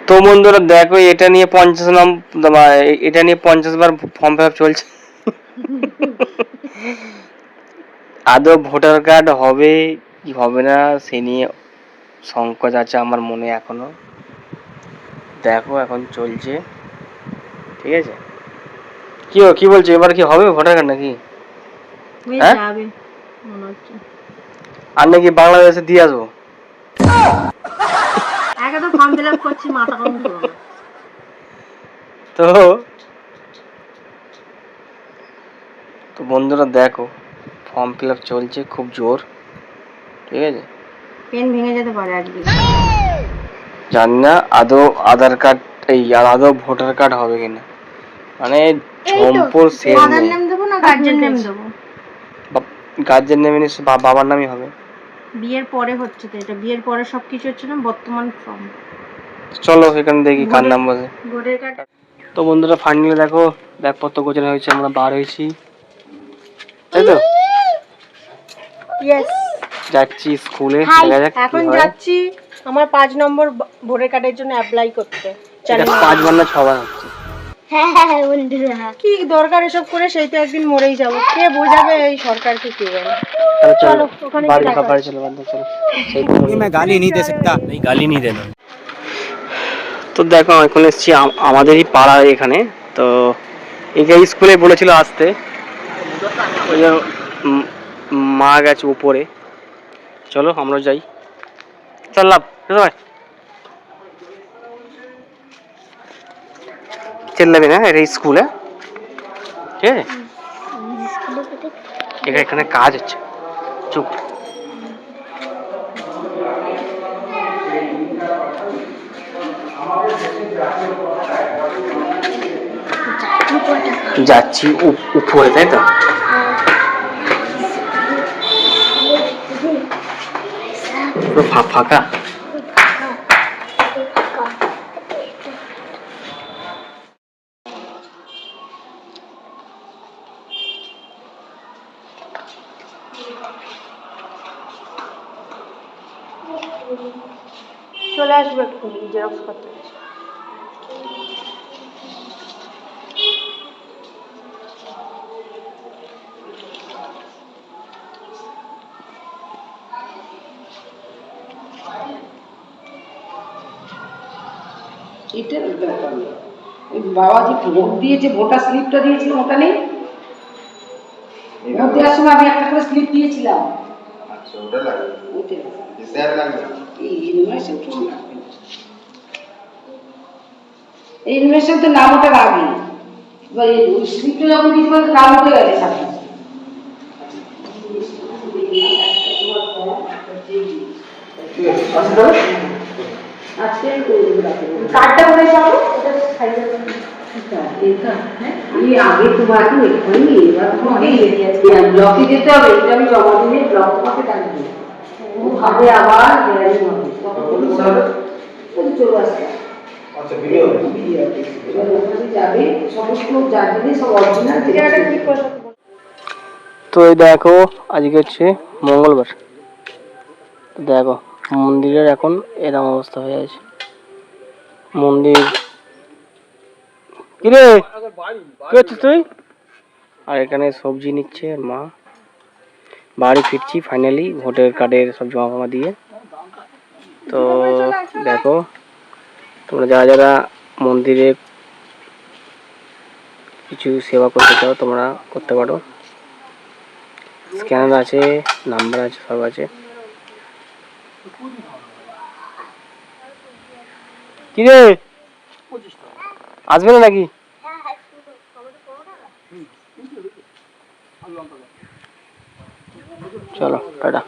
তো বন্ধুরা দেখো, এটা নিয়ে 50 বার ফর্ম ফিল আপ চলছে। আদৌ ভোটার কার্ড হবে কি হবে না সে নিয়ে সংকোচ আছে আমার মনে এখনো। দেখো এখন চলছে, ঠিক আছে। কি বলছো, এবার কি হবে ভোটার কার্ড নাকি? হ্যাঁ, আর নাকি বাংলাদেশে দিয়ে আসবো। ফর্ম ফিল আপ করছি, মাথা গরম করো না। তো বন্ধুরা দেখো, ফর্ম ফিল আপ চলছে খুব জোর, ঠিক আছে। পেন ভেঙে যেতে পারে আজকে। জানি না আদৌ আধার কার্ড আদৌ ভোটার কার্ড হবে কিনা, মানে ঝম্পুর শেষ ফাদার নেই। নেম দেবো না গার্জিয়ান নেম দেবো? গার্জেন নেমে নিশ্চয় বাবার নামই হবে। বিয়ের পরে হচ্ছে তো, এটা বিয়ের পরে সবকিছু হচ্ছে না, বর্তমান ফর্ম। চলো এখানে দেখি কার নাম বসে। Voter card. তো বন্ধুরা ফাইনালি দেখো ব্যাগপত্র গোছানো হয়েছে, আমরা বার হয়েছি, তাই তো। ইয়েস, যাচ্ছি স্কুলে। এখন যাচ্ছি আমার 5 নম্বর ভোটার কার্ডের জন্য অ্যাপ্লাই করতে। 5 বার না 6 বার হচ্ছে। হ্যাঁ বন্ধুরা, কি দরকার এসব করে, সেই তো একদিন মরেই যাবো, কে বোঝাবে এই সরকারকে, কে জানে। চলো ওখানে গালি नहीं दे सकता, नहीं गाली नहीं देना। তো দেখো এখন এসেছি আমাদেরই পাড়ার এখানে। তো এই স্কুলে বলেছিল আসতে, ওই যে মা গেছে উপরে। চলো আমরা যাই, চললাম চেল্লাবি না, এটা স্কুলে, ঠিক আছে। এখানে কাজ হচ্ছে, চুপ। যাচ্ছি উপরে, তাই তো। পুরো ফাঁকা। চলে আসবে একটু জেরক্স করতে। এটার ব্যাপার নেই, ওই বাবা যে ভোট দিয়েছে, ভোটার স্লিপটা দিয়েছিল ওটা নেই। ভোট দেওয়ার সময় আমি একটা করে স্লিপ দিয়েছিলাম। আচ্ছা, ওটা লাগবে। ওটা স্যার লাগবে, এই ইনভেশন কি লাগবে? এই ইনভেশন তো নাম ওটার আগে, এবার এই স্লিপটা যখন দিয়েছিল নাম উঠে গেছে সাথে। কার্ডটা কোথায় পাবো? আগে তোমাকে এক্ষুনি, এবার তোমাকে ব্লকে যেতে হবে, এটা আমি জমা দিলে ব্লক তোমাকে ডাকবে, ভাবে আবার বেড়াই হবে, তখন চলে আসবে। যাবে সমস্ত যা দিলে সব অরিজিনাল। তো এই দেখো আজকে হচ্ছে মঙ্গলবার, দেখো মন্দিরের এখন এরকম অবস্থা হয়ে আছে। মন্দির কিরে কি হচ্ছে তুই? আর এখানে সবজি নিচ্ছে আর মা। বাড়ি ফিরছি ফাইনালি ভোটার কার্ডের সব জমা দিয়ে। তো দেখো তোমরা যারা মন্দিরে কিছু সেবা করতে চাও তোমরা করতে পারো, স্ক্যানার আছে, নাম্বার আছে, সব আছে। কিরে আসবে না নাকি? চলো টাটা।